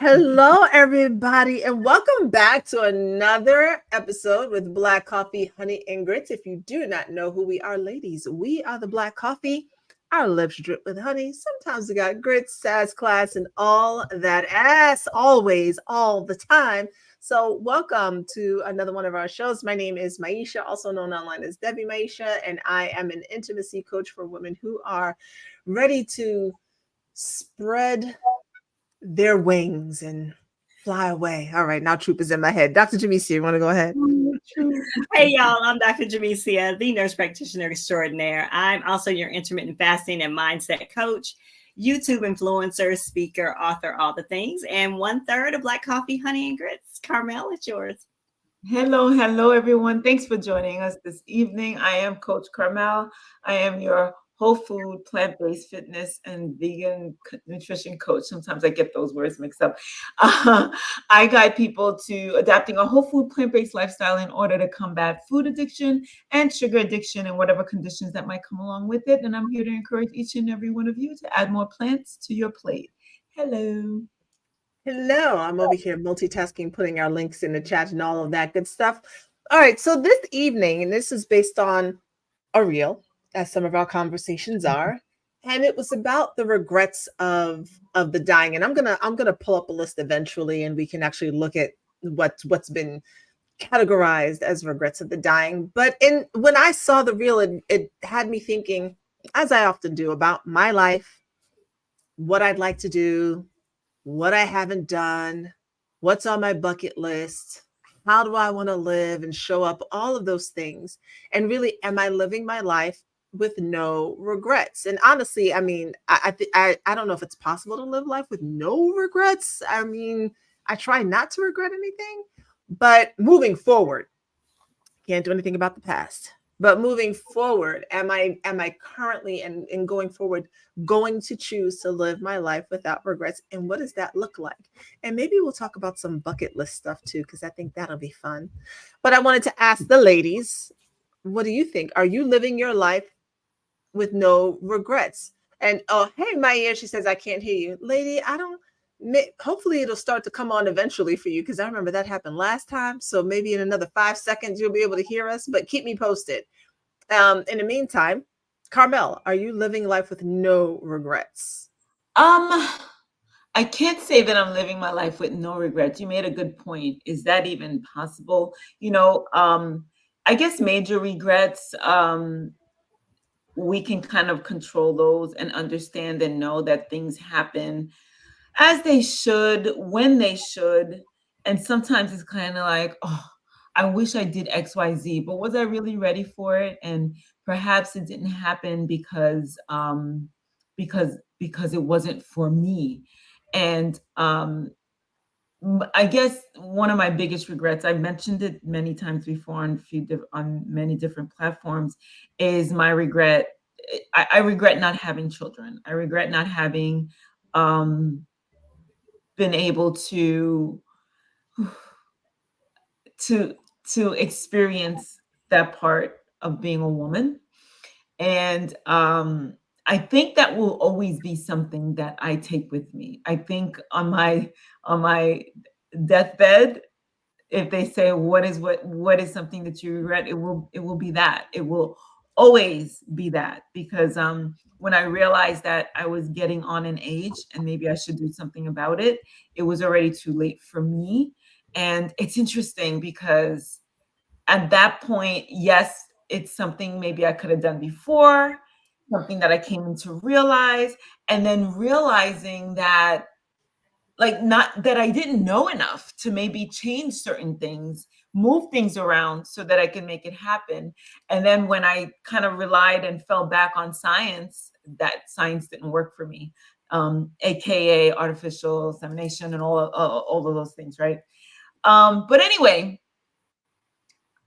Hello, everybody, and welcome back to another episode with Black Coffee, Honey, and Grits. If you do not know who we are, ladies, we are the Black Coffee. Our lips drip with honey. Sometimes we got grits, sass, class, and all that ass, always, all the time. So, welcome to another one of our shows. My name is Maisha, also known online as Debbie Maisha, and I am an intimacy coach for women who are ready to spread their wings and fly away. All right, now troop is in my head. Dr. Jamisia, you want to go ahead? Hey, y'all, I'm Dr. Jamesia, the nurse practitioner extraordinaire. I'm also your intermittent fasting and mindset coach, YouTube influencer, speaker, author, all the things, and 1/3 of Black Coffee, Honey, and Grits. Carmel, it's yours. Hello, everyone. Thanks for joining us this evening. I am Coach Carmel. I am your whole food, plant-based fitness, and vegan nutrition coach. Sometimes I get those words mixed up. I guide people to adapting a whole food, plant-based lifestyle in order to combat food addiction and sugar addiction and whatever conditions that might come along with it. And I'm here to encourage each and every one of you to add more plants to your plate. Hello. Hello, I'm over here multitasking, putting our links in the chat and all of that good stuff. All right, so this evening, and this is based on a reel, as some of our conversations are, and it was about the regrets of the dying. And I'm gonna pull up a list eventually, and we can actually look at what's been categorized as regrets of the dying. But in when I saw the reel, it had me thinking, as I often do, about my life, what I'd like to do, what I haven't done, what's on my bucket list, how do I want to live and show up, all of those things. And really, am I living my life with no regrets? And honestly, I mean, I don't know if it's possible to live life with no regrets. I mean, I try not to regret anything, but moving forward, can't do anything about the past. But moving forward, am I currently and going forward going to choose to live my life without regrets? And what does that look like? And maybe we'll talk about some bucket list stuff too, because I think that'll be fun. But I wanted to ask the ladies, what do you think? Are you living your life with no regrets? And oh, hey, Maya, she says I can't hear you, lady. I don't. Hopefully, it'll start to come on eventually for you because I remember that happened last time. So maybe in another 5 seconds you'll be able to hear us. But keep me posted. In the meantime, Carmel, are you living life with no regrets? Um, I can't say that I'm living my life with no regrets. You made a good point. Is that even possible? I guess major regrets, we can kind of control those and understand and know that things happen as they should, when they should. And sometimes it's kind of like, oh, I wish I did XYZ, but was I really ready for it? And perhaps it didn't happen because it wasn't for me. And I guess one of my biggest regrets, I've mentioned it many times before on many different platforms, is my regret. I regret not having children. I regret not having um, been able to to experience that part of being a woman. And I think that will always be something that I take with me. I think on my deathbed, if they say what is something that you regret, it will be that. It will always be that, because when I realized that I was getting on in age and maybe I should do something about it, it was already too late for me. And it's interesting because at that point, yes, it's something maybe I could have done before, something that I came in to realize, and then realizing that, like, not that I didn't know enough to maybe change certain things, move things around so that I can make it happen. And then when I kind of relied and fell back on science, that science didn't work for me, aka artificial insemination and all of those things, right? But anyway,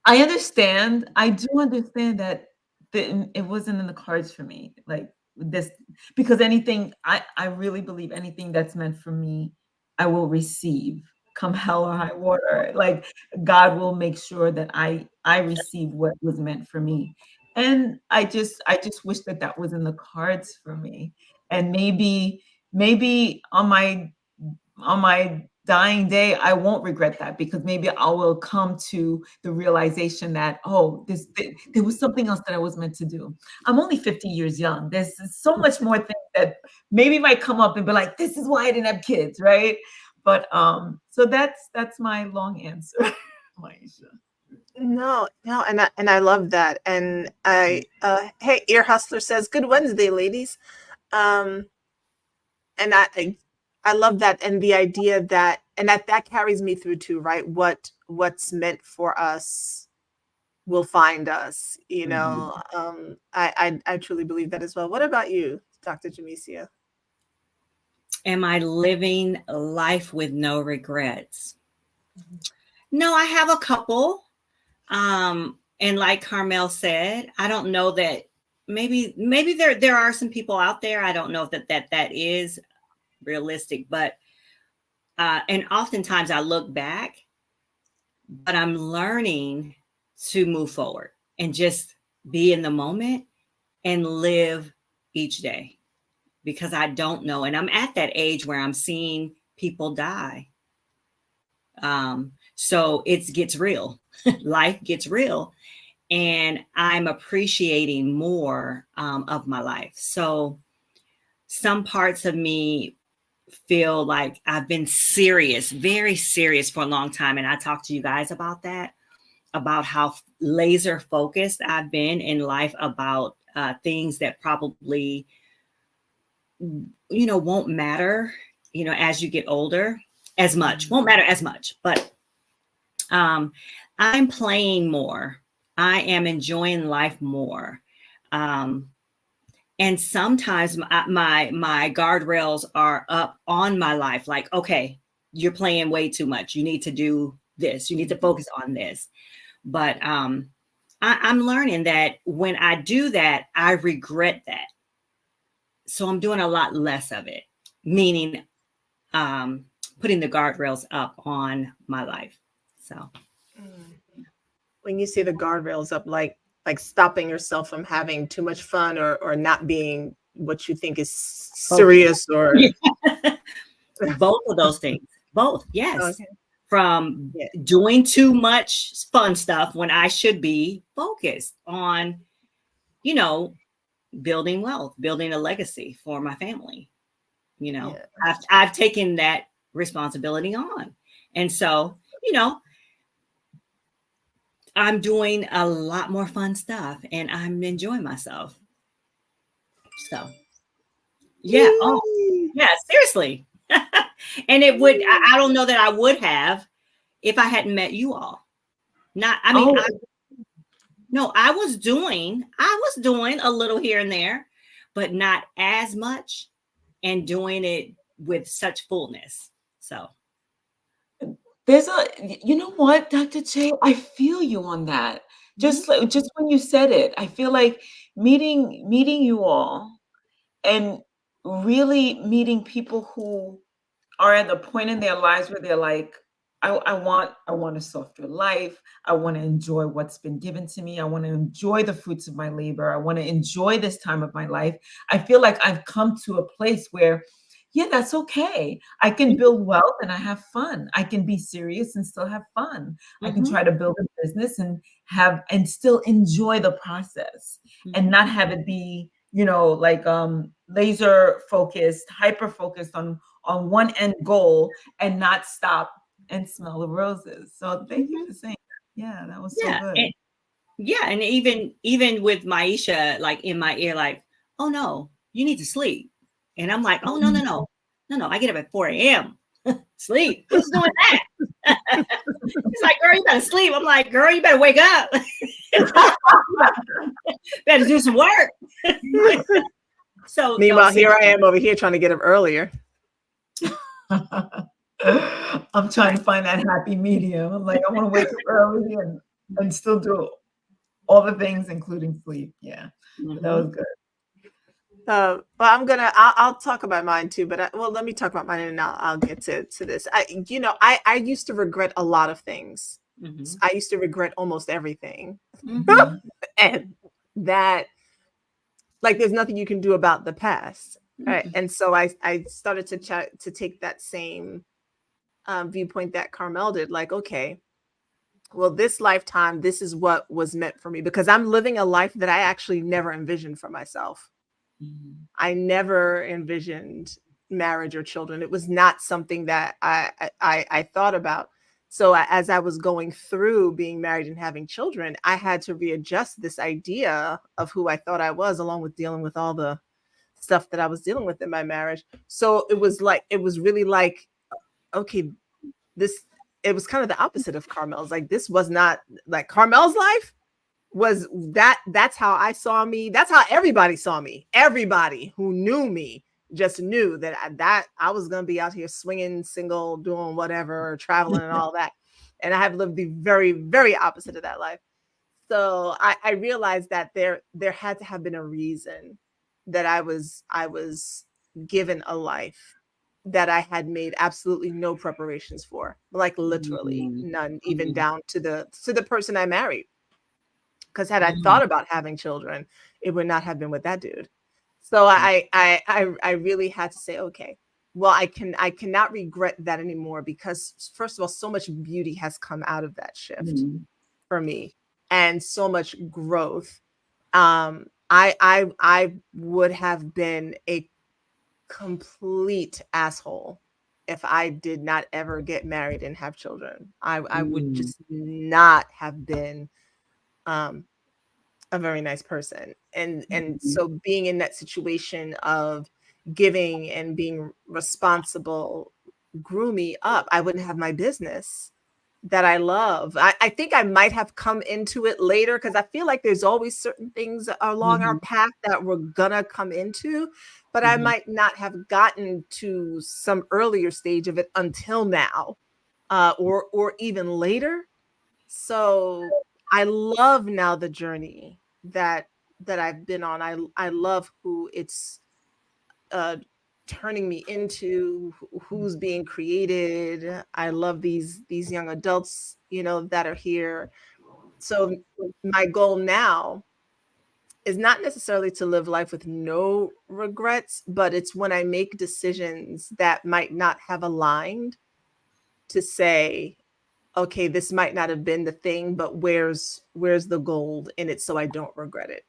I understand. I do understand that it wasn't in the cards for me. Like this, because I really believe anything that's meant for me, I will receive, come hell or high water. Like God will make sure that I receive what was meant for me. And I just wish that that was in the cards for me. And maybe on my dying day, I won't regret that, because maybe I will come to the realization that, oh, there was something else that I was meant to do. I'm only 50 years young. There's so much more things that maybe might come up and be like, this is why I didn't have kids, right? But so that's my long answer, Maisha. No, and I love that. And hey, Ear Hustler says, "Good Wednesday, ladies." Um, and I love that, and the idea that, and that carries me through too, right? What's meant for us will find us. I truly believe that as well. What about you, Dr. Jamesia? Am I living life with no regrets? No, I have a couple. And like Carmel said, I don't know that maybe there are some people out there. I don't know if that is realistic, but and oftentimes I look back, but I'm learning to move forward and just be in the moment and live each day, because I don't know. And I'm at that age where I'm seeing people die. So it gets real. Life gets real. And I'm appreciating more of my life. So some parts of me feel like I've been serious, very serious for a long time. And I talked to you guys about that, about how laser focused I've been in life about things that probably, won't matter, as you get older as much, won't matter as much. But I'm playing more. I am enjoying life more. And sometimes my guardrails are up on my life. Like, okay, you're playing way too much. You need to do this. You need to focus on this. But I'm learning that when I do that, I regret that. So I'm doing a lot less of it, meaning putting the guardrails up on my life. So when you say the guardrails up, like stopping yourself from having too much fun, or not being what you think is serious, or both of those things. Both, yes. Okay. From doing too much fun stuff when I should be focused on, building wealth, building a legacy for my family. I've taken that responsibility on. And so, I'm doing a lot more fun stuff and I'm enjoying myself. So, yeah. Oh, yeah, seriously. And it would, I don't know that I would have if I hadn't met you all. I was doing a little here and there, but not as much, and doing it with such fullness. So there's you know what, Dr. J, I feel you on that. Just when you said it, I feel like meeting you all and really meeting people who are at the point in their lives where they're like, I want a softer life. I want to enjoy what's been given to me. I want to enjoy the fruits of my labor. I want to enjoy this time of my life. I feel like I've come to a place where, yeah, that's okay. I can build wealth and I have fun. I can be serious and still have fun. I can try to build a business and still enjoy the process, and not have it be, laser focused, hyper focused on one end goal, and not stop and smell the roses. So thank you for saying that. Yeah, that was so good. And even with Maisha, like in my ear, like, oh no, you need to sleep. And I'm like, oh no, I get up at 4 a.m. Sleep. Who's doing that? It's like, girl, you better sleep. I'm like, girl, you better wake up. Better do some work. So meanwhile, here I am over here trying to get up earlier. I'm trying to find that happy medium. I'm like, I want to wake up early and still do all the things, including sleep. Yeah, that was good. Well, I'll talk about mine too, but let me talk about mine and I'll get to this. I used to regret a lot of things. I used to regret almost everything. And that, like, there's nothing you can do about the past. Right. And so I started to take that same viewpoint that Carmel did. Like, okay, well, this lifetime, this is what was meant for me, because I'm living a life that I actually never envisioned for myself. I never envisioned marriage or children. It was not something that I thought about. So as I was going through being married and having children, I had to readjust this idea of who I thought I was, along with dealing with all the stuff that I was dealing with in my marriage. So it was really like, okay, this, it was kind of the opposite of Carmel's. Like, this was not like Carmel's life was that's how I saw me. That's how everybody saw me. Everybody who knew me just knew that I was going to be out here swinging, single, doing whatever, traveling and all that. And I have lived the very, very opposite of that life. So I realized that there had to have been a reason that I was given a life that I had made absolutely no preparations for, like literally none, even down to the person I married. Because had I thought about having children, it would not have been with that dude. So I really had to say, okay, well, I cannot regret that anymore, because first of all, so much beauty has come out of that shift for me, and so much growth. I would have been a complete asshole if I did not ever get married and have children. I would just not have been a very nice person. And so being in that situation of giving and being responsible grew me up. I wouldn't have my business that I love. I think I might have come into it later, because I feel like there's always certain things along our path that we're gonna come into, but I might not have gotten to some earlier stage of it until now, or even later. So I love now the journey that I've been on. I love who it's turning me into, who's being created. I love these young adults, that are here. So my goal now is not necessarily to live life with no regrets, but it's when I make decisions that might not have aligned, to say, okay, this might not have been the thing, but where's the gold in it, so I don't regret it.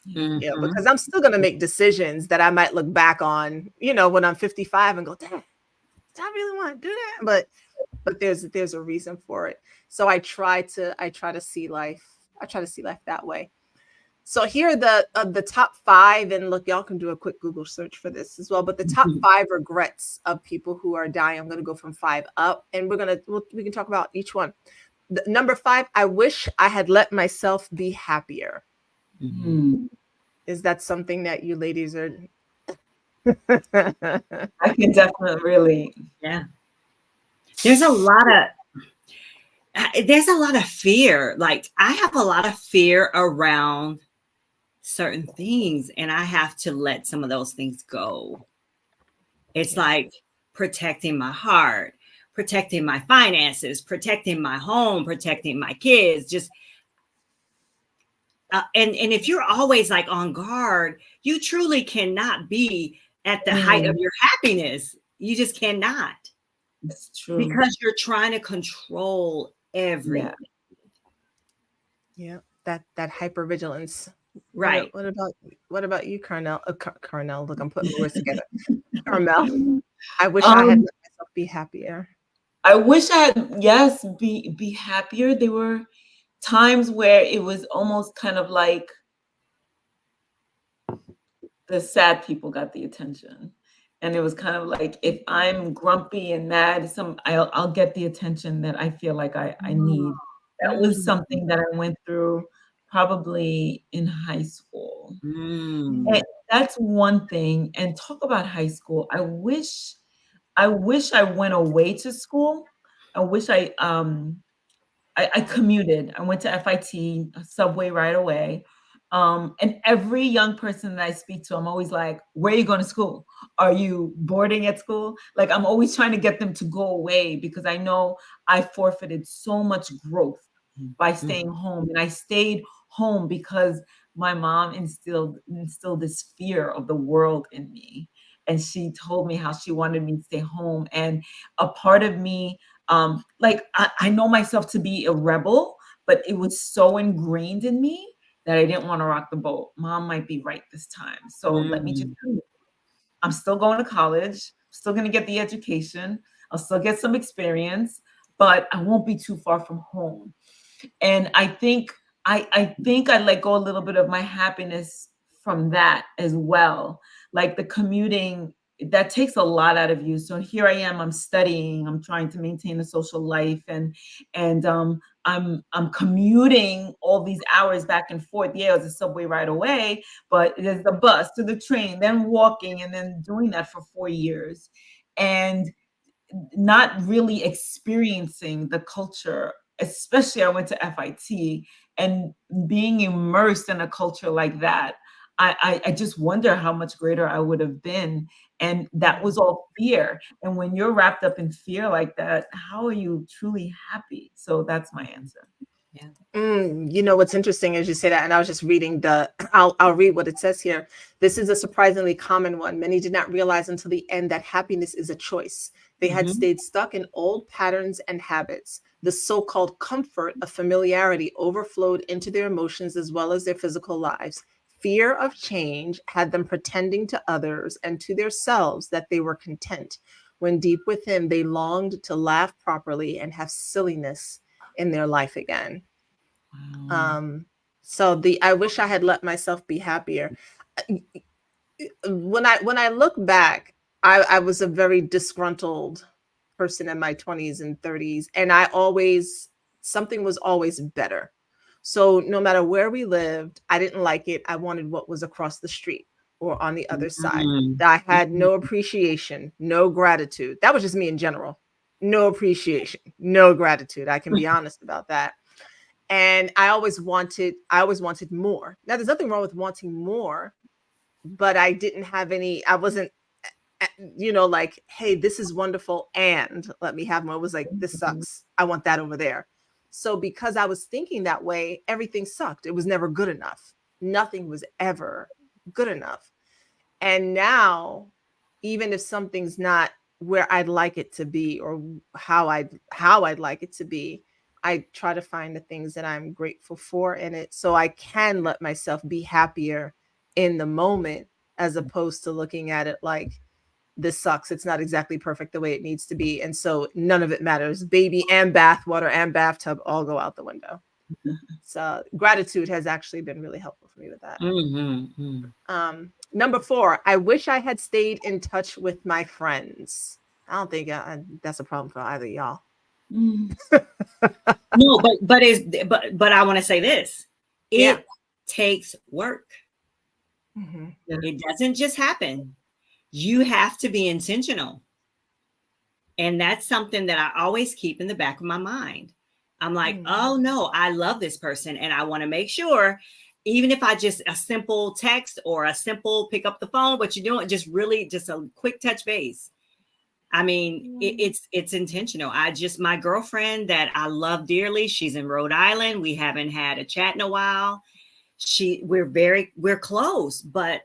Yeah, because I'm still gonna make decisions that I might look back on, when I'm 55 and go, damn, did I really want to do that? But there's a reason for it. So I try to see life that way. So here are the top 5, and look, y'all can do a quick Google search for this as well. But the top 5 regrets of people who are dying. I'm going to go from 5 up, and we can talk about each one. Number 5, I wish I had let myself be happier. Is that something that you ladies are? I can definitely relate. Yeah. There's a lot of fear. Like, I have a lot of fear around certain things, and I have to let some of those things go. It's like protecting my heart, protecting my finances, protecting my home, protecting my kids. Just and if you're always like on guard, you truly cannot be at the height of your happiness. You just cannot. It's true. Because you're trying to control everything. Yeah, that hypervigilance. Right. What about you, Carnell? Carnell, look, I'm putting words together. Carmel, I wish I had let myself be happier. I wish I had, yes, be happier. There were times where it was almost kind of like the sad people got the attention. And it was kind of like, if I'm grumpy and mad, I'll get the attention that I feel like I need. That was something that I went through probably in high school. And that's one thing. And talk about high school. I wish I went away to school. I wish I commuted. I went to FIT, a subway right away. And every young person that I speak to, I'm always like, where are you going to school? Are you boarding at school? Like, I'm always trying to get them to go away, because I know I forfeited so much growth by staying home. And I stayed home because my mom instilled this fear of the world in me. and she told me how she wanted me to stay home. And a part of me, like I know myself to be a rebel, but it was so ingrained in me that I didn't want to rock the boat. Mom might be right this time. So let me just, I'm still going to college, still going to get the education. I'll still get some experience, but I won't be too far from home. And I think I let go a little bit of my happiness from that as well. Like the commuting, that takes a lot out of you. So here I am, I'm studying, I'm trying to maintain a social life, and I'm commuting all these hours back and forth. Yeah, it was a subway right away, but there's the bus to the train, then walking, and then doing that for 4 years. And not really experiencing the culture, especially I went to FIT, and being immersed in a culture like that, I just wonder how much greater I would have been. And that was all fear. And when you're wrapped up in fear like that, how are you truly happy? So that's my answer. Yeah. You know what's interesting as you say that, and I was just reading I'll read what it says here. This is a surprisingly common one. Many did not realize until the end that happiness is a choice. They had stayed stuck in old patterns and habits. The so-called comfort of familiarity overflowed into their emotions as well as their physical lives. Fear of change had them pretending to others and to themselves that they were content, when deep within they longed to laugh properly and have silliness in their life again. So I wish I had let myself be happier. When I look back, I was a very disgruntled person in my 20s and 30s, and something was always better. So no matter where we lived, I didn't like it. I wanted what was across the street or on the other side. I had no appreciation, no gratitude. That was just me in general. No appreciation, no gratitude. I can be honest about that. And I always wanted more. Now, there's nothing wrong with wanting more, but I didn't have I wasn't, like, hey, this is wonderful, and let me have more. It was like, this sucks. I want that over there. So because I was thinking that way, everything sucked. It was never good enough. Nothing was ever good enough. And now, even if something's not where I'd like it to be or how I'd like it to be, I try to find the things that I'm grateful for in it, so I can let myself be happier in the moment, as opposed to looking at it like, this sucks. It's not exactly perfect the way it needs to be. And so none of it matters. Baby and bath water and bathtub all go out the window. So gratitude has actually been really helpful for me with that. Number 4, I wish I had stayed in touch with my friends. I don't think that's a problem for either of y'all. No, but I want to say this. It takes work. It doesn't just happen. You have to be intentional. And that's something that I always keep in the back of my mind. I'm like, oh no, I love this person. And I want to make sure, even if I just a simple text or a simple pick up the phone, what you're doing, just a quick touch base. I mean, it's intentional. My girlfriend that I love dearly, she's in Rhode Island. We haven't had a chat in a while. We're close, but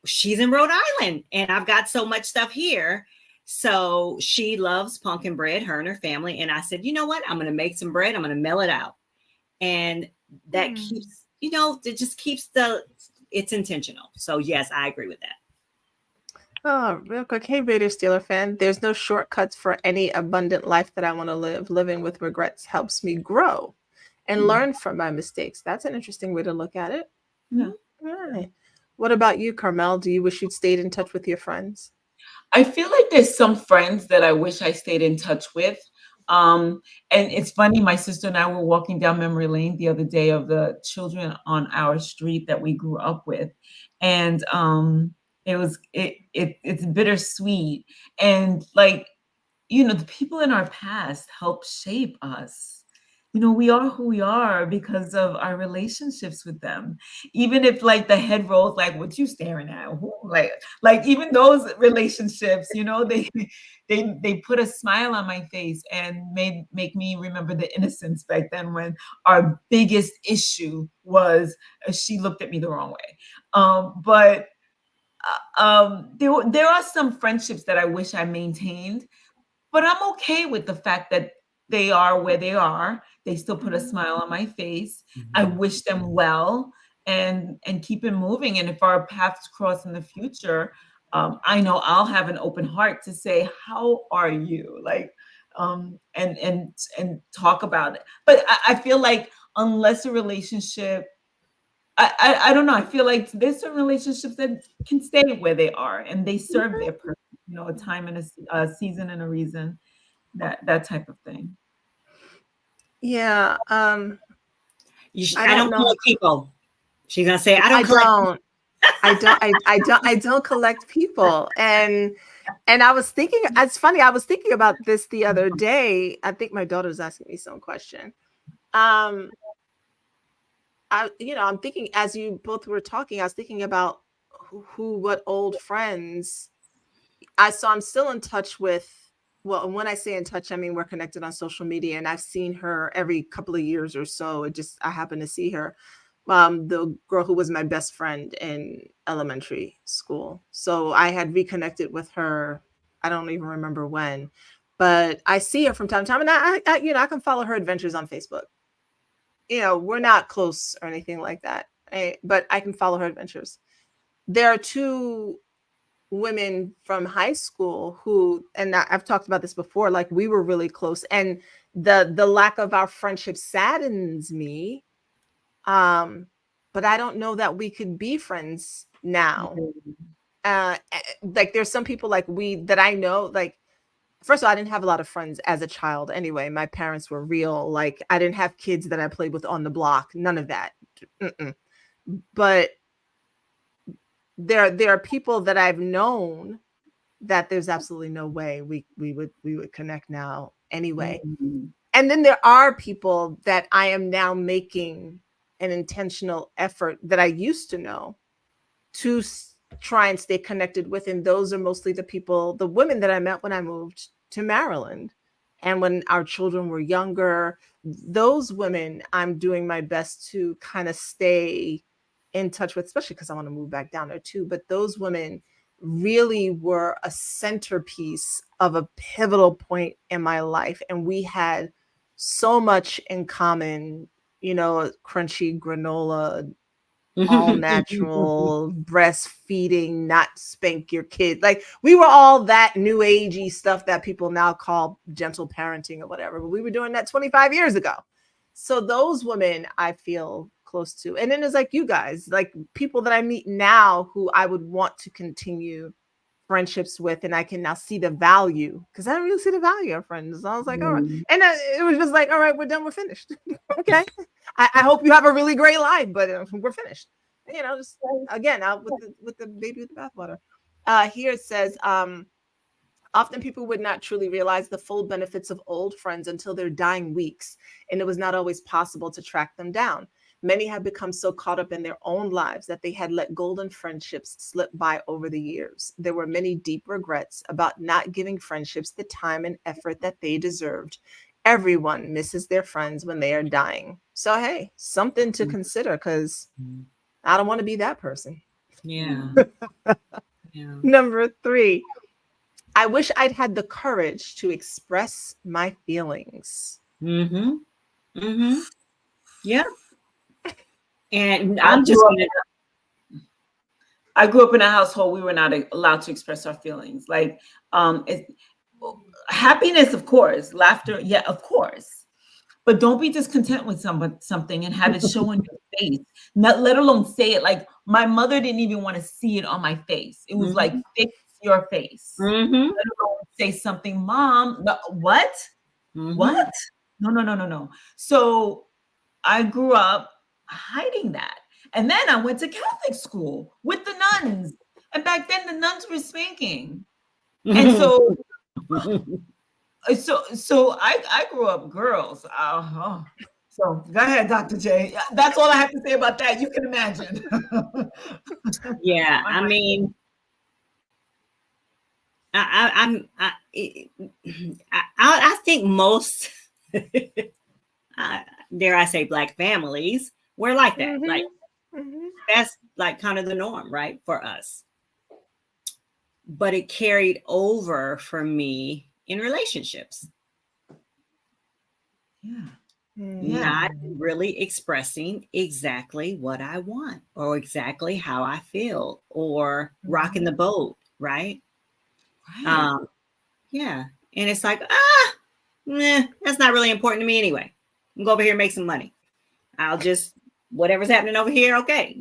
she's in Rhode Island and I've got so much stuff here. So she loves pumpkin bread, her and her family. And I said, you know what? I'm going to make some bread. I'm going to mail it out. And that keeps, it just keeps it's intentional. So yes, I agree with that. Oh, real quick. Hey, Raider Steeler fan. There's no shortcuts for any abundant life that I want to live. Living with regrets helps me grow and learn from my mistakes. That's an interesting way to look at it. Yeah. All right. What about you, Carmel? Do you wish you'd stayed in touch with your friends? I feel like there's some friends that I wish I stayed in touch with. And it's funny, my sister and I were walking down memory lane the other day of the children on our street that we grew up with. And it's bittersweet. And like, the people in our past help shape us. We are who we are because of our relationships with them. Even if like the head rolls, like, what you staring at? Like even those relationships, they put a smile on my face and make me remember the innocence back then when our biggest issue was she looked at me the wrong way. But there are some friendships that I wish I maintained, but I'm okay with the fact that they are where they are. They still put a smile on my face. I wish them well and keep it moving. And if our paths cross in the future, I know I'll have an open heart to say, "How are you?" Like, and talk about it. But I feel like unless a relationship, I don't know. I feel like there's some relationships that can stay where they are and they serve their purpose. A time and a season and a reason. That type of thing. Yeah. I I don't don't know. collect people. She's gonna say, I I don't collect. don't. I don't collect people. And I was thinking, it's funny, I was thinking about this the other day. I think my daughter was asking me some question. I'm thinking as you both were talking, I was thinking about what old friends. I'm still in touch with, well, and when I say in touch, I mean we're connected on social media, and I've seen her every couple of years or so. I happen to see her. The girl who was my best friend in elementary school. So I had reconnected with her. I don't even remember when, but I see her from time to time, and I can follow her adventures on Facebook. We're not close or anything like that, but I can follow her adventures. There are two women from high school who, and I've talked about this before, like we were really close, and the lack of our friendship saddens me. But I don't know that we could be friends now. Like there's some people like that I know, like, first of all, I didn't have a lot of friends as a child anyway. My parents were real. Like I didn't have kids that I played with on the block, none of that. Mm-mm. But there are people that I've known that there's absolutely no way we would connect now anyway. And then there are people that I am now making an intentional effort that I used to know to try and stay connected with. And those are mostly the women that I met when I moved to Maryland. And when our children were younger, those women I'm doing my best to kind of stay in touch with, especially because I want to move back down there too. But those women really were a centerpiece of a pivotal point in my life. And we had so much in common, crunchy granola, all natural, breastfeeding, not spank your kid. Like we were all that new agey stuff that people now call gentle parenting or whatever, but we were doing that 25 years ago. So those women I feel close to. And then there's like you guys, like people that I meet now who I would want to continue friendships with, and I can now see the value, because I didn't really see the value of friends. So I was like, all right. And it was just like, all right, we're done, we're finished. Okay. I hope you have a really great life, but we're finished. Just again, out with the baby with the bathwater. Here it says, often people would not truly realize the full benefits of old friends until their dying weeks, and it was not always possible to track them down. Many have become so caught up in their own lives that they had let golden friendships slip by over the years. There were many deep regrets about not giving friendships the time and effort that they deserved. Everyone misses their friends when they are dying. So, hey, something to consider, because I don't want to be that person. Yeah. Number 3, I wish I'd had the courage to express my feelings. Yeah. And I grew up in a household we were not allowed to express our feelings. Like happiness, of course, laughter, yeah, of course. But don't be discontent with something and have it show on your face. Not let alone say it. Like my mother didn't even want to see it on my face. It was like, fix your face. Let alone say something, Mom. No, what? What? No. So I grew up hiding that. And then I went to Catholic school with the nuns. And back then the nuns were spanking. And so I grew up girls. So go ahead, Dr. J. That's all I have to say about that. You can imagine. Yeah, I mean, I think most, dare I say, Black families were like that. Like that's like kind of the norm, right, for us. but it carried over for me in relationships. Yeah. Not really expressing exactly what I want or exactly how I feel or rocking the boat, right? Right. Yeah. And it's like, that's not really important to me anyway. I'm go over here and make some money. I'll just, whatever's happening over here, okay.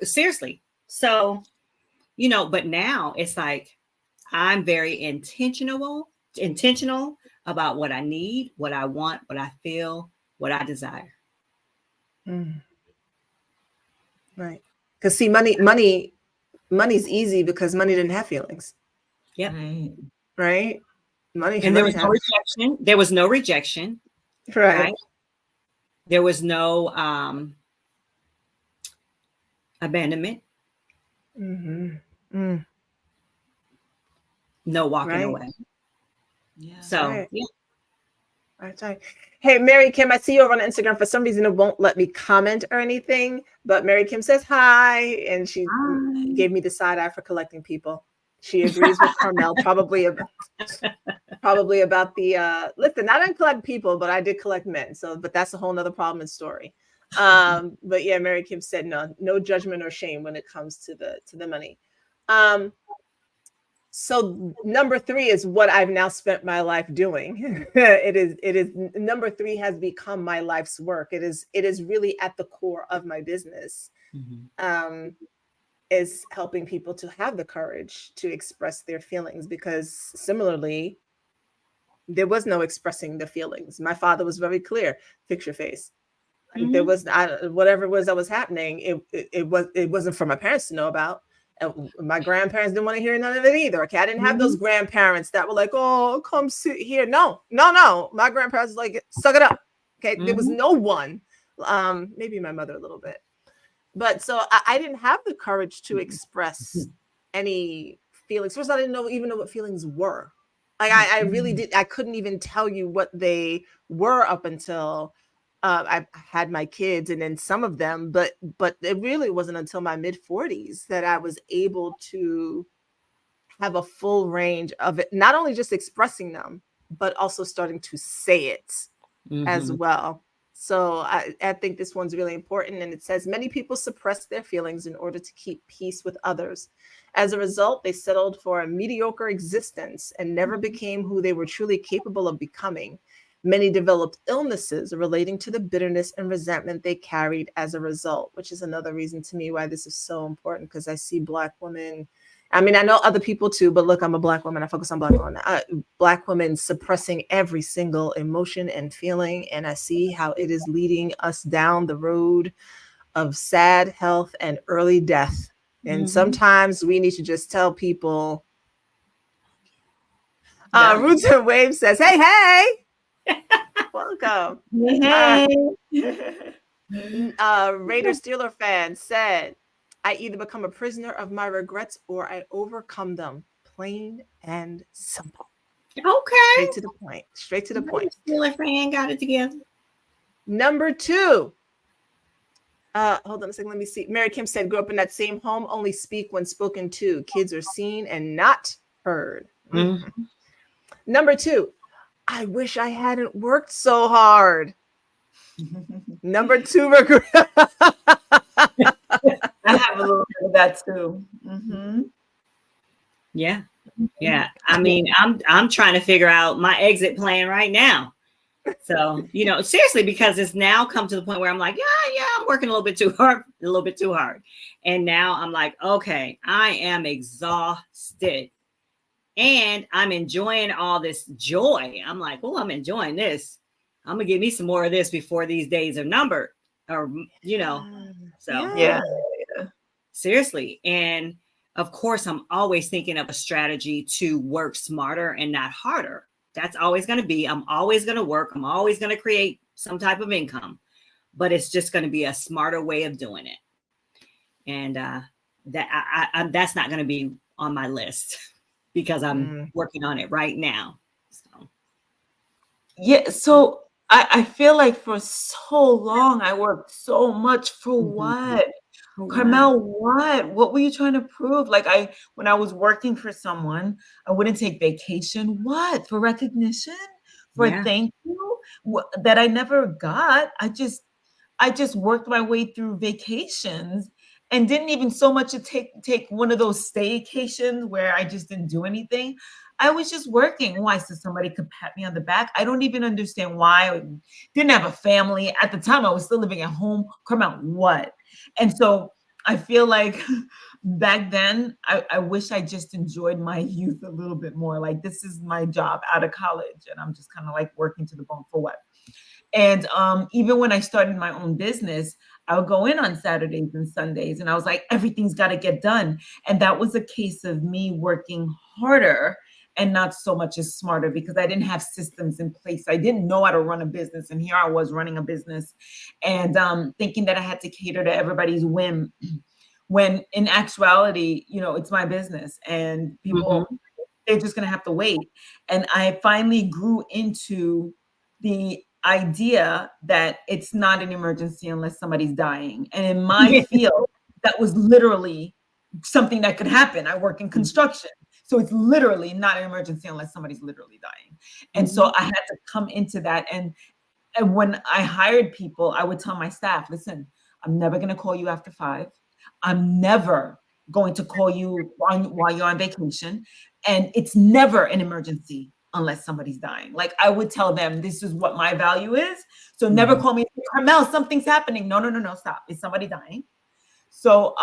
Seriously. So, but now it's like, I'm very intentional about what I need, what I want, what I feel, what I desire. Right. Because see, money's easy because money didn't have feelings. Yep. Right. Money. And there was no rejection. There was no rejection. Right. There was no abandonment. No walking away. Yeah. So yeah. Right. Hey, Mary Kim, I see you over on Instagram. For some reason, it won't let me comment or anything. But Mary Kim says hi, and she gave me the side eye for collecting people. She agrees with Carmel, probably about the listen. I didn't collect people, but I did collect men. So, but that's a whole nother problem and story. But yeah, Mary Kim said no judgment or shame when it comes to the money. So number 3 is what I've now spent my life doing. It is number 3 has become my life's work. It is really at the core of my business. Is helping people to have the courage to express their feelings, because similarly, there was no expressing the feelings. My father was very clear: fix your face. There was whatever it was that was happening. It wasn't for my parents to know about. My grandparents didn't want to hear none of it either. Okay, I didn't have those grandparents that were like, "Oh, come sit here." No. My grandparents was like, "Suck it up." Okay, there was no one. Maybe my mother a little bit, but so I didn't have the courage to express any feelings. First, I didn't even know what feelings were. Like I really did. I couldn't even tell you what they were up until I had my kids, and then some of them, but it really wasn't until my mid-40s that I was able to have a full range of it, not only just expressing them, but also starting to say it as well. So I think this one's really important. And it says many people suppress their feelings in order to keep peace with others. As a result, they settled for a mediocre existence and never became who they were truly capable of becoming. Many developed illnesses relating to the bitterness and resentment they carried as a result, which is another reason to me why this is so important, because I see Black women. I mean, I know other people too, but look, I'm a Black woman. I focus on Black women. Black women suppressing every single emotion and feeling. And I see how it is leading us down the road of sad health and early death. And sometimes we need to just tell people. Roots and Waves says, hey. Welcome. Hey. Raider Steeler fan said, I either become a prisoner of my regrets or I overcome them. Plain and simple. Okay. Straight to the point. Steeler fan got it together. Number 2. Hold on a second. Let me see. Mary Kim said, grew up in that same home, only speak when spoken to. Kids are seen and not heard. Number 2. I wish I hadn't worked so hard. Number 2 regret. I have a little bit of that too. Yeah. I mean, I'm trying to figure out my exit plan right now. So, seriously, because it's now come to the point where I'm like, yeah, I'm working a little bit too hard. And now I'm like, okay, I am exhausted. And I'm enjoying all this joy. I'm like, oh, I'm enjoying this. I'm going to give me some more of this before these days are numbered. Or, so yeah. Seriously. And of course, I'm always thinking of a strategy to work smarter and not harder. That's always going to be, I'm always going to work. I'm always going to create some type of income, but it's just going to be a smarter way of doing it. And that's not going to be on my list, because I'm working on it right now. So. Yeah. So I feel like for so long I worked so much for what? Oh, wow. Carmel, what? What were you trying to prove? Like when I was working for someone, I wouldn't take vacation. What? For recognition? For Yeah. thank you? That I never got. I just worked my way through vacations and didn't even so much to take one of those staycations where I just didn't do anything. I was just working. Why? So somebody could pat me on the back. I don't even understand why. I didn't have a family. At the time, I was still living at home. Carmel, what? And so I feel like back then, I wish I just enjoyed my youth a little bit more. Like, this is my job out of college, and I'm just kind of like working to the bone for what? And even when I started my own business, I would go in on Saturdays and Sundays, and I was like, everything's got to get done. And that was a case of me working harder and not so much as smarter, because I didn't have systems in place. I didn't know how to run a business. And here I was running a business and thinking that I had to cater to everybody's whim, when in actuality, it's my business and people, they're just going to have to wait. And I finally grew into the idea that it's not an emergency unless somebody's dying. And in my field, that was literally something that could happen. I work in construction. So it's literally not an emergency unless somebody's literally dying. And so I had to come into that. And when I hired people, I would tell my staff, listen, I'm never going to call you after 5. I'm never going to call you while you're on vacation. And it's never an emergency unless somebody's dying. Like, I would tell them, this is what my value is. So never call me, Carmel, something's happening. No, stop. Is somebody dying? So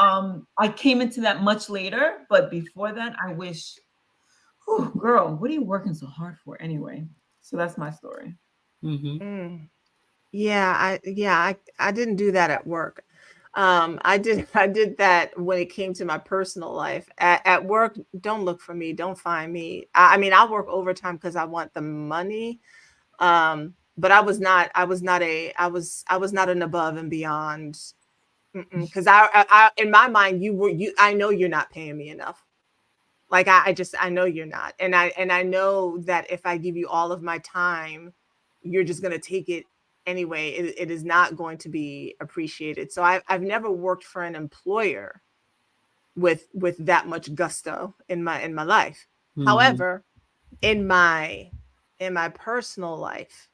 I came into that much later, but before that, I wish, girl, what are you working so hard for anyway? So that's my story. Yeah, I didn't do that at work. I did that when it came to my personal life. At work, don't look for me, don't find me. I mean, I'll work overtime because I want the money. But I was not an above and beyond. Because I in my mind, I know you're not paying me enough. Like, I know you're not, and I know that if I give you all of my time, you're just gonna take it anyway. It is not going to be appreciated. So I've never worked for an employer with that much gusto in my life. However, in my personal life,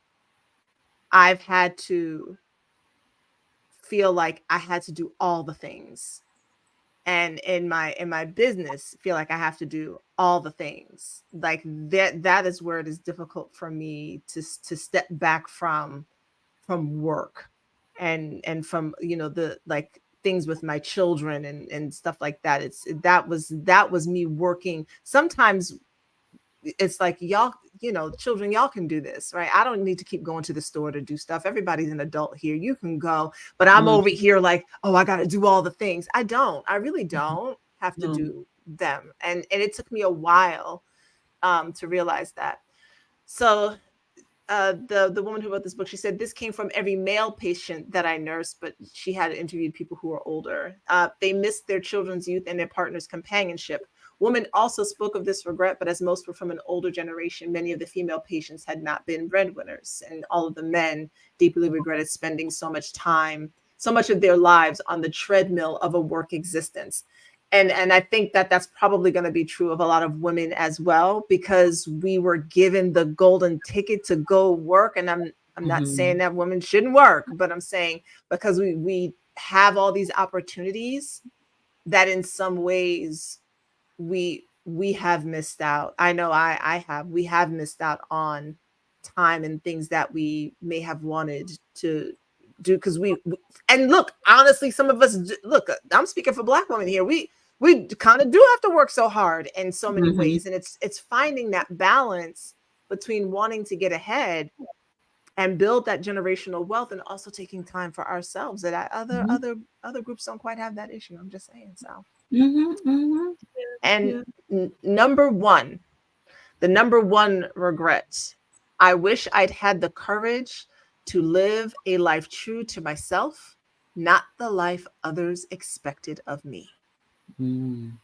I've had to feel like I had to do all the things, and in my business, feel like I have to do all the things. Like, that is where it is difficult for me to step back from work and from the, like, things with my children and stuff like that. That was me working. Sometimes it's like, y'all, children, y'all can do this, right? I don't need to keep going to the store to do stuff. Everybody's an adult here. You can go, but I'm over here like, oh, I got to do all the things. I really don't have to do them. And it took me a while to realize that. So the woman who wrote this book, she said, this came from every male patient that I nursed, but she had interviewed people who were older. They missed their children's youth and their partner's companionship. Women also spoke of this regret, but as most were from an older generation, many of the female patients had not been breadwinners, and all of the men deeply regretted spending so much of their lives on the treadmill of a work existence. And I think that that's probably going to be true of a lot of women as well, because we were given the golden ticket to go work. And I'm not saying that women shouldn't work, but I'm saying because we have all these opportunities, that in some ways we have missed out. I know we have missed out on time and things that we may have wanted to do, because and look, honestly, some of us, look, I'm speaking for Black women here. We kind of do have to work so hard in so many ways. And it's finding that balance between wanting to get ahead and build that generational wealth, and also taking time for ourselves. That other groups don't quite have that issue. I'm just saying. So and number one, the number one regret, I wish I'd had the courage to live a life true to myself, not the life others expected of me. And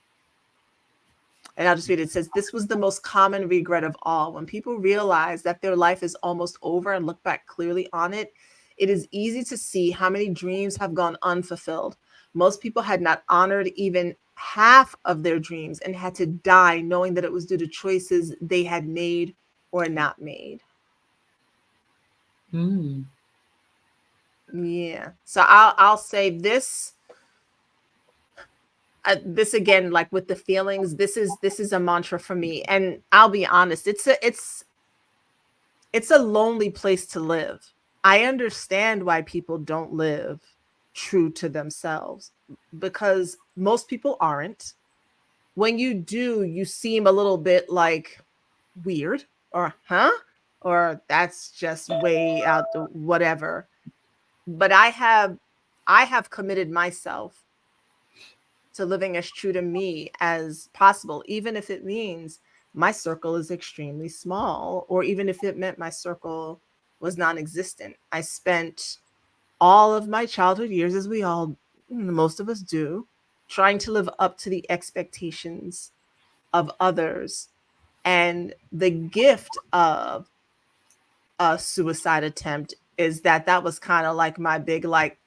I'll just read it. It says, this was the most common regret of all. When people realize that their life is almost over and look back clearly on it, it is easy to see how many dreams have gone unfulfilled. Most people had not honored even half of their dreams and had to die knowing that it was due to choices they had made or not made. Mm. Yeah. So I'll say this. This again, like with the feelings, this is a mantra for me, and I'll be honest, it's a lonely place to live. I understand why people don't live true to themselves, because most people aren't. When you do, you seem a little bit like weird, or huh, or that's just way out the whatever. But I have committed myself to living as true to me as possible, even if it means my circle is extremely small, or even if it meant my circle was non-existent. I spent all of my childhood years, as we all, most of us do, trying to live up to the expectations of others. And the gift of a suicide attempt is that that was kind of like my big, like,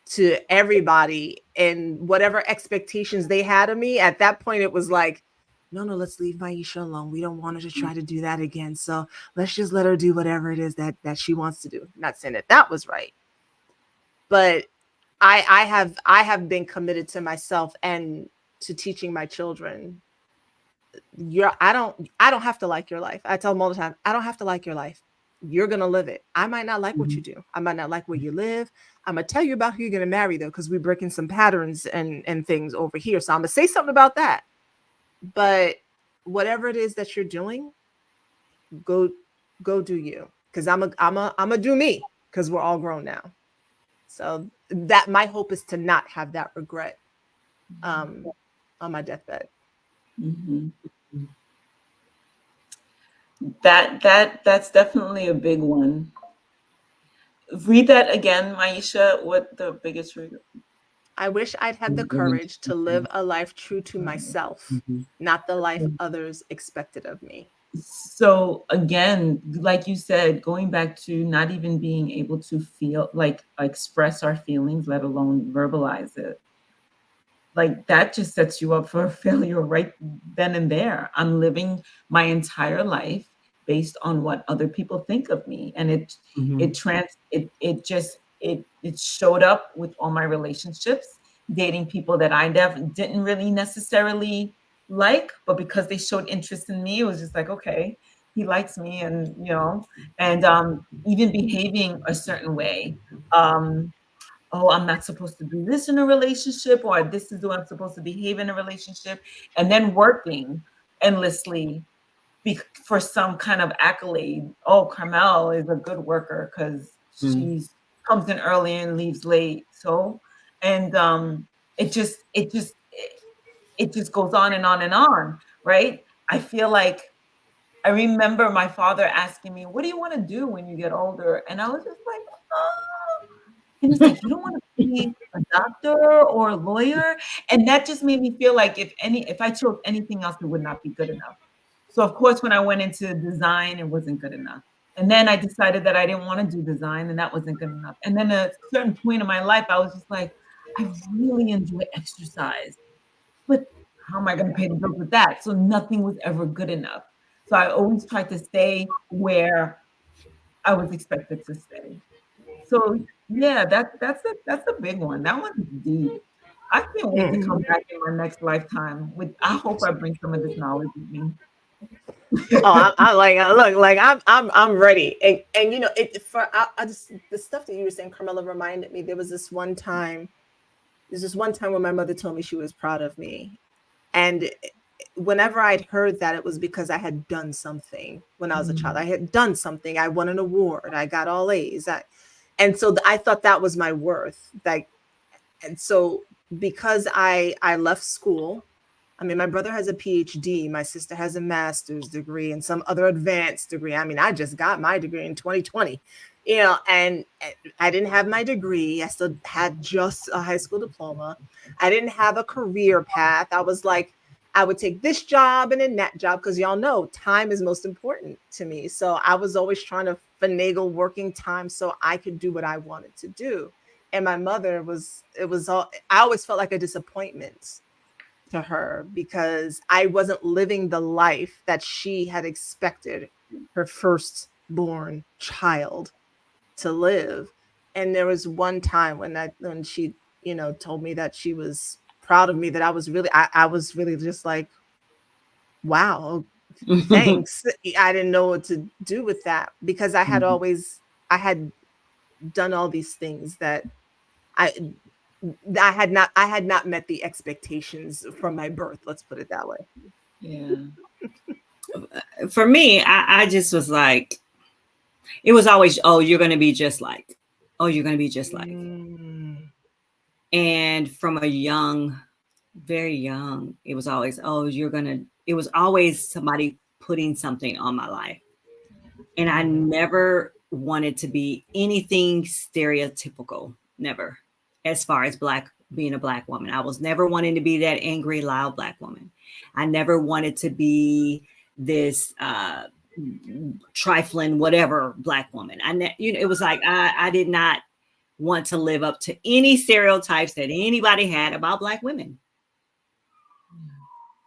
to everybody, and whatever expectations they had of me at that point, it was like, no, no, let's leave Maisha alone. We don't want her to try to do that again. So let's just let her do whatever it is that she wants to do. Not saying that that was right, but I have been committed to myself and to teaching my children. I don't have to like your life. I tell them all the time, I don't have to like your life. You're gonna live it. I might not like what you do. I might not like where you live. I'm gonna tell you about who you're gonna marry though, because we're breaking some patterns and things over here. So I'm gonna say something about that. But whatever it is that you're doing, go do you. Because I'm a do me, because we're all grown now. So that my hope is to not have that regret on my deathbed. Mm-hmm. That's definitely a big one. Read that again, Maisha. What the biggest regret? I wish I'd had the courage to live a life true to myself, not the life others expected of me. So again, like you said, going back to not even being able to feel, like, express our feelings, let alone verbalize it. Like, that just sets you up for failure right then and there. I'm living my entire life based on what other people think of me, and it showed up with all my relationships, dating people that I didn't really necessarily like, but because they showed interest in me, it was just like, okay, he likes me, and even behaving a certain way. Oh, I'm not supposed to do this in a relationship, or this is how I'm supposed to behave in a relationship, and then working endlessly for some kind of accolade. Oh, Carmel is a good worker because she comes in early and leaves late. So, and it just goes on and on and on, right? I feel like I remember my father asking me, "What do you want to do when you get older?" And I was just like, "Oh." And he's like, "You don't want to be a doctor or a lawyer?" And that just made me feel like if I chose anything else, it would not be good enough. So of course, when I went into design, it wasn't good enough. And then I decided that I didn't want to do design, and that wasn't good enough. And then at a certain point in my life, I was just like, I really enjoy exercise, but how am I going to pay the bills with that? So nothing was ever good enough. So I always tried to stay where I was expected to stay. So yeah, that's a big one. That one's deep. I can't wait to come back in my next lifetime. I hope I bring some of this knowledge with me. Oh, I like, look, like I'm ready, and it for I just, the stuff that you were saying, Carmela, reminded me. There's this one time when my mother told me she was proud of me, and whenever I'd heard that, it was because I had done something when I was a child. I had done something. I won an award. I got all A's. And so I thought that was my worth. And so because I left school, I mean, my brother has a PhD, my sister has a master's degree and some other advanced degree. I mean, I just got my degree in 2020, and I didn't have my degree. I still had just a high school diploma. I didn't have a career path. I was like, I would take this job and then that job, because y'all know time is most important to me. So I was always trying to finagle working time so I could do what I wanted to do. And my mother I always felt like a disappointment to her because I wasn't living the life that she had expected her firstborn child to live. And there was one time when she, told me that she was proud of me, that I was really just like, wow, thanks. I didn't know what to do with that because I had done all these things that I I had not met the expectations from my birth. Let's put it that way. Yeah. For me, I just was like, it was always, oh, you're going to be just like, oh, you're going to be just like. And from a young, very young, it was always, oh, it was always somebody putting something on my life. And I never wanted to be anything stereotypical, never, as far as being a Black woman. I was never wanting to be that angry, loud Black woman. I never wanted to be this trifling, whatever Black woman. It was like, I did not want to live up to any stereotypes that anybody had about Black women.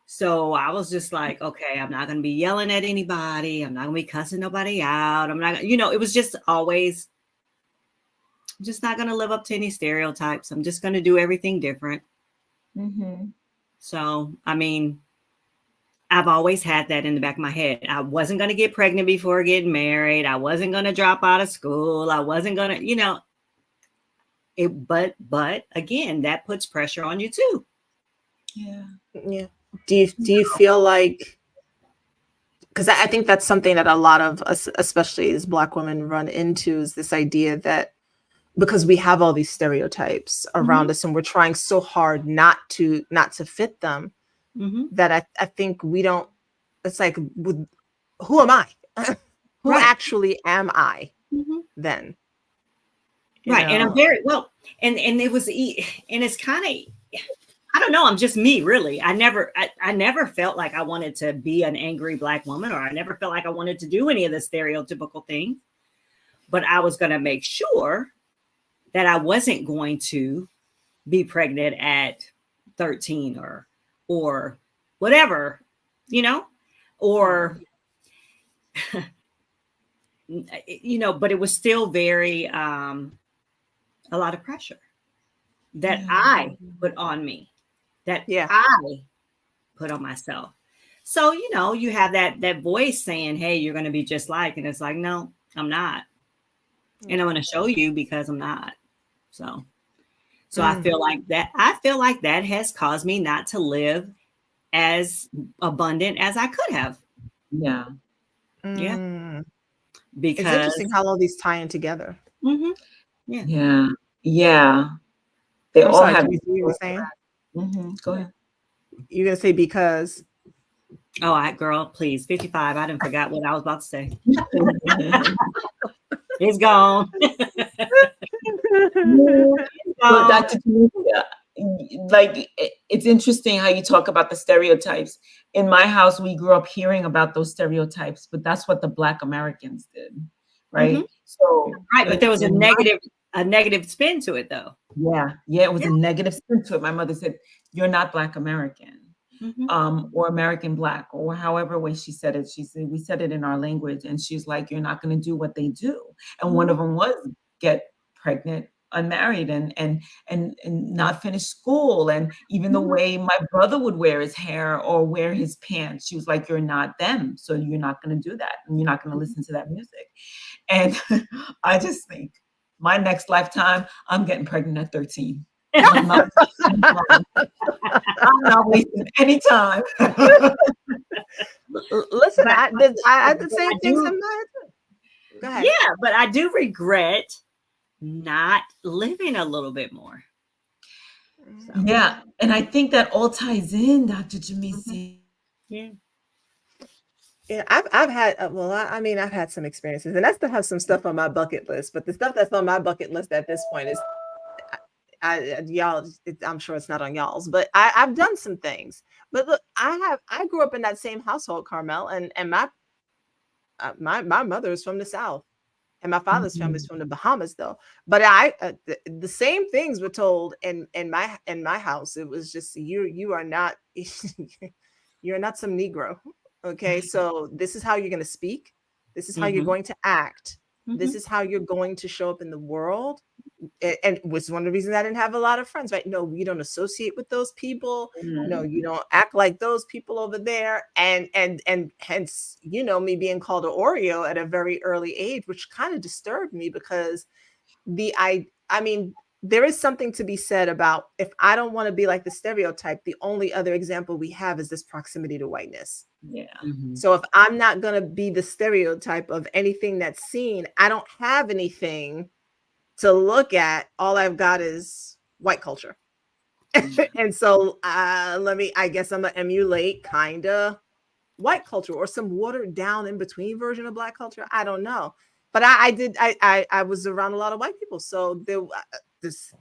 So I was just like, okay, I'm not going to be yelling at anybody. I'm not going to be cussing nobody out. I'm not, it was just always just not going to live up to any stereotypes. I'm just going to do everything different. Mm-hmm. So, I mean, I've always had that in the back of my head. I wasn't going to get pregnant before getting married. I wasn't going to drop out of school. I wasn't going to, but again, that puts pressure on you too. Yeah. Yeah. Do you feel like, because I think that's something that a lot of us, especially as Black women, run into, is this idea that because we have all these stereotypes around us and we're trying so hard not to fit them, that I think we don't, it's like, who am I? Who actually am I then? Right. And I'm very well, and it was, and it's kind of, I don't know. I'm just me, really. I never felt like I wanted to be an angry Black woman, or I never felt like I wanted to do any of the stereotypical things. But I was going to make sure that I wasn't going to be pregnant at 13 or whatever, or, but it was still very, a lot of pressure that I put on me. That I put on myself. So, you have that voice saying, hey, you're going to be just like, and it's like, no, I'm not. And I'm going to show you because I'm not. So I feel like that has caused me not to live as abundant as I could have. Yeah. Yeah. Because it's interesting how all these tie in together. Mm-hmm. Yeah. Yeah. They all have. You were saying? Go ahead. You're gonna say because? Oh, girl, please, 55. I didn't forgot what I was about to say. It's gone. But Dr. Jamesia, like, it's interesting how you talk about the stereotypes. In my house, we grew up hearing about those stereotypes, but that's what the Black Americans did, right? So, but there was a negative spin to it, though. Yeah, it was a negative spin to it. My mother said, "You're not Black American." Or American Black, or however way she said it. She said, we said it in our language, and she's like, you're not going to do what they do. And one of them was get pregnant, unmarried, and not finish school. And even the way my brother would wear his hair or wear his pants, she was like, you're not them, so you're not going to do that, and you're not going to listen to that music. And I just think my next lifetime, I'm getting pregnant at 13. I'm not wasting any time. Listen, I had the same things in my head. Go ahead. Yeah, but I do regret not living a little bit more. So. Yeah, and I think that all ties in, Dr. Jamesia. Yeah. Yeah, I've had I've had some experiences, and I still have some stuff on my bucket list. But the stuff that's on my bucket list at this point is, I'm sure it's not on y'all's, but I've done some things. But look, I grew up in that same household, Carmel, and my mother is from the South, And my father's family is from the Bahamas, though. But the same things were told in my house. It was just you are not you're not some Negro. Okay, so this is how you're going to speak. This is how you're going to act. This is how you're going to show up in the world. And was one of the reasons I didn't have a lot of friends, right? No, you don't associate with those people. No, you don't act like those people over there. And hence, me being called an Oreo at a very early age, which kind of disturbed me because I mean, there is something to be said about if I don't want to be like the stereotype, the only other example we have is this proximity to whiteness. Yeah. So if I'm not going to be the stereotype of anything that's seen, I don't have anything to look at. All I've got is white culture. And so I guess I'm gonna emulate kind of white culture or some watered down in between version of Black culture. I don't know. But I was around a lot of white people. So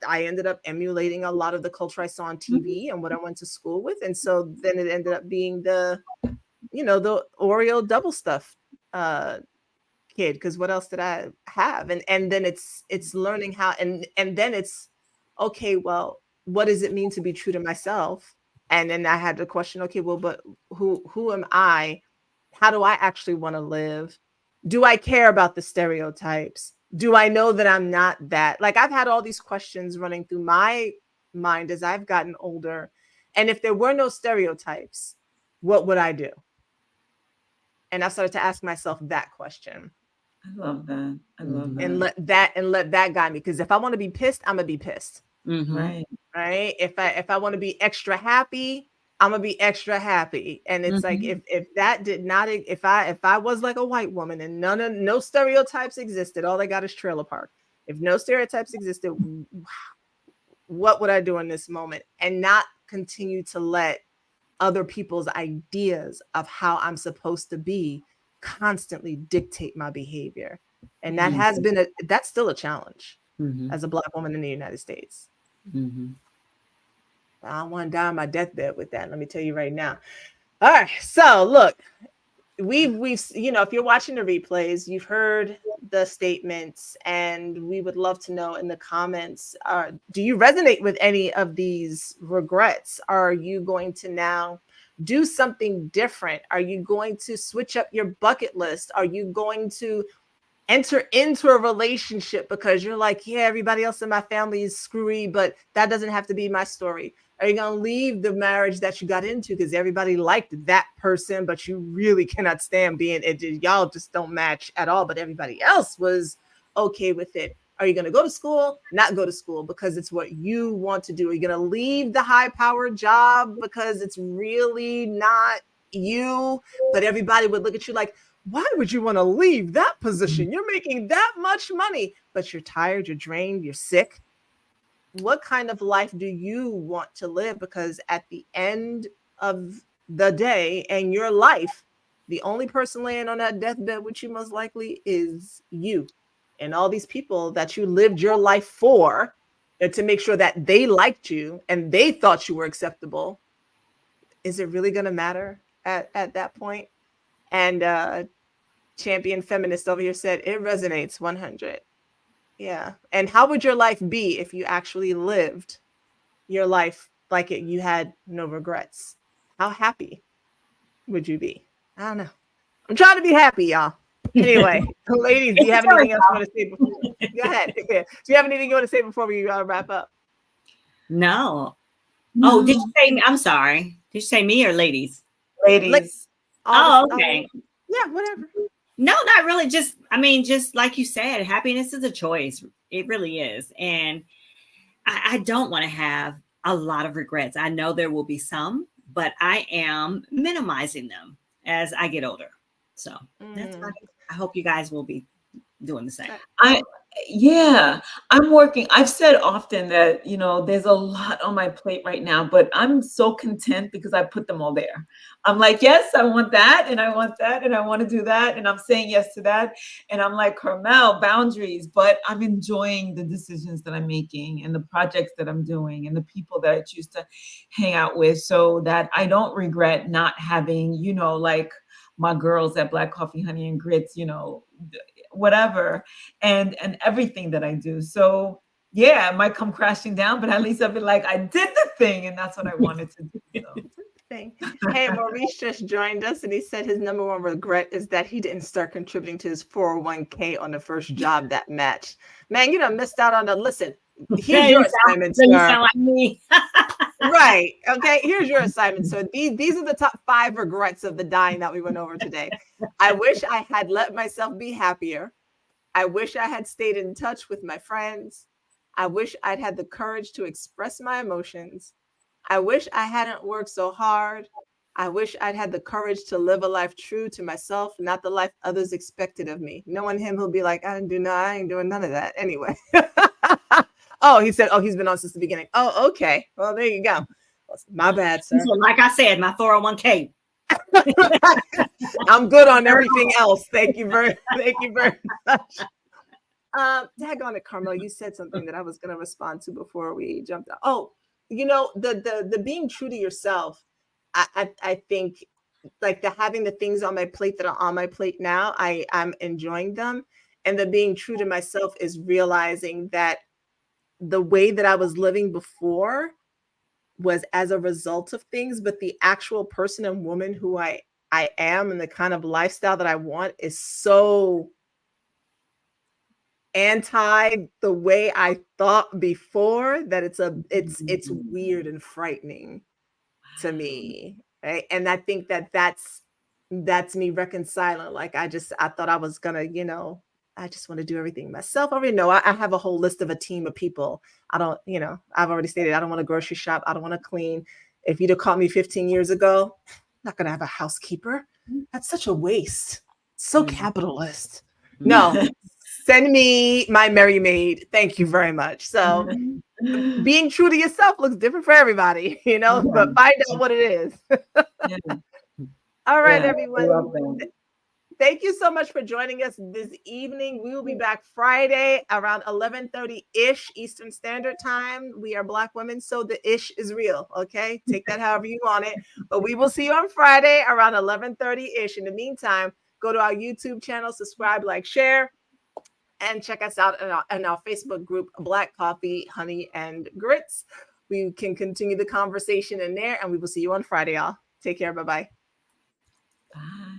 I ended up emulating a lot of the culture I saw on TV and what I went to school with. And so then it ended up being the Oreo double stuff kid, because what else did I have? And then it's learning how and then it's okay, well, what does it mean to be true to myself? And then I had to question, okay, well, but who am I? How do I actually want to live? Do I care about the stereotypes? Do I know that I'm not that? Like, I've had all these questions running through my mind as I've gotten older. And if there were no stereotypes, what would I do? And I started to ask myself that question. I love that. I love that. And let that guide me. Because if I want to be pissed, I'm gonna be pissed. Right. Right. If I want to be extra happy, I'm gonna be extra happy. And it's like if that did not, if I was like a white woman and no stereotypes existed, all I got is trailer park. If no stereotypes existed, what would I do in this moment? And not continue to let other people's ideas of how I'm supposed to be constantly dictate my behavior. And that has been that's still a challenge as a Black woman in the United States. I don't want to die on my deathbed with that. Let me tell you right now. All right. So look, we've if you're watching the replays, you've heard the statements, and we would love to know in the comments, do you resonate with any of these regrets? Are you going to now do something different? Are you going to switch up your bucket list? Are you going to enter into a relationship because you're like, yeah, everybody else in my family is screwy, but that doesn't have to be my story? Are you going to leave the marriage that you got into because everybody liked that person, but you really cannot stand being it? Y'all just don't match at all, but everybody else was okay with it. Are you going to go to school, not go to school because it's what you want to do? Are you going to leave the high-powered job because it's really not you, but everybody would look at you like, why would you want to leave that position? You're making that much money, but you're tired, you're drained, you're sick. What kind of life do you want to live? Because at the end of the day and your life, the only person laying on that deathbed with you most likely is you. And all these people that you lived your life for, and to make sure that they liked you and they thought you were acceptable. Is it really going to matter at that point? And champion feminist over here said, it resonates 100. Yeah. And how would your life be if you actually lived your life like it, you had no regrets? How happy would you be? I don't know. I'm trying to be happy, y'all. Anyway, ladies, do you have anything else you want to say before? Go ahead. Do you have anything you want to say before we wrap up? No. Oh, did you say me? I'm sorry. Did you say me or ladies? Ladies. Okay. Yeah, whatever. No, not really. Just like you said, happiness is a choice. It really is. And I don't want to have a lot of regrets. I know there will be some, but I am minimizing them as I get older. So that's fine. I hope you guys will be doing the same. I'm working. I've said often that, there's a lot on my plate right now, but I'm so content because I put them all there. I'm like, yes, I want that. And I want that. And I want to do that. And I'm saying yes to that. And I'm like, Carmel, boundaries, but I'm enjoying the decisions that I'm making and the projects that I'm doing and the people that I choose to hang out with, so that I don't regret not having, like my girls at Black Coffee, Honey and Grits, whatever, and everything that I do. So yeah, it might come crashing down, but at least I'll be like, I did the thing, and that's what I wanted to do. So. Thing. Hey, Maurice just joined us and he said his number one regret is that he didn't start contributing to his 401k on the first job that matched. Man, you done missed out on the listen. Here's your assignment, You sir. sound like me. Right. Okay. Here's your assignment. So these are the top 5 regrets of the dying that we went over today. I wish I had let myself be happier. I wish I had stayed in touch with my friends. I wish I'd had the courage to express my emotions. I wish I hadn't worked so hard. I wish I'd had the courage to live a life true to myself, not the life others expected of me. Knowing him, he'll be like, I ain't doing none of that anyway. Oh, he said, oh, he's been on since the beginning. Oh, okay. Well, there you go. My bad, sir. So like I said, my 401k. I'm good on everything else. Thank you very much. Daggone it, Carmel, you said something that I was going to respond to before we jumped out. Oh, you know, the being true to yourself. I think like the having the things on my plate that are on my plate now, I'm enjoying them. And the being true to myself is realizing that the way that I was living before was as a result of things, but the actual person and woman who I am and the kind of lifestyle that I want is so anti the way I thought before that it's weird and frightening to me, right? And I think that's me reconciling. Like I thought I was gonna, you know, I just want to do everything myself. I already know I have a whole list of a team of people. I don't, you know, I've already stated I don't want to grocery shop. I don't want to clean. If you'd have caught me 15 years ago, I'm not gonna have a housekeeper. That's such a waste. So capitalist. No, send me my Merry Maid. Thank you very much. So being true to yourself looks different for everybody, you know, but find out what it is. All right, everyone. Thank you so much for joining us this evening. We will be back Friday around 11:30-ish Eastern Standard Time. We are Black women, so the ish is real, okay? Take that however you want it. But we will see you on Friday around 11:30-ish. In the meantime, go to our YouTube channel, subscribe, like, share, and check us out in our Facebook group, Black Coffee, Honey, and Grits. We can continue the conversation in there, and we will see you on Friday, y'all. Take care. Bye-bye. Bye.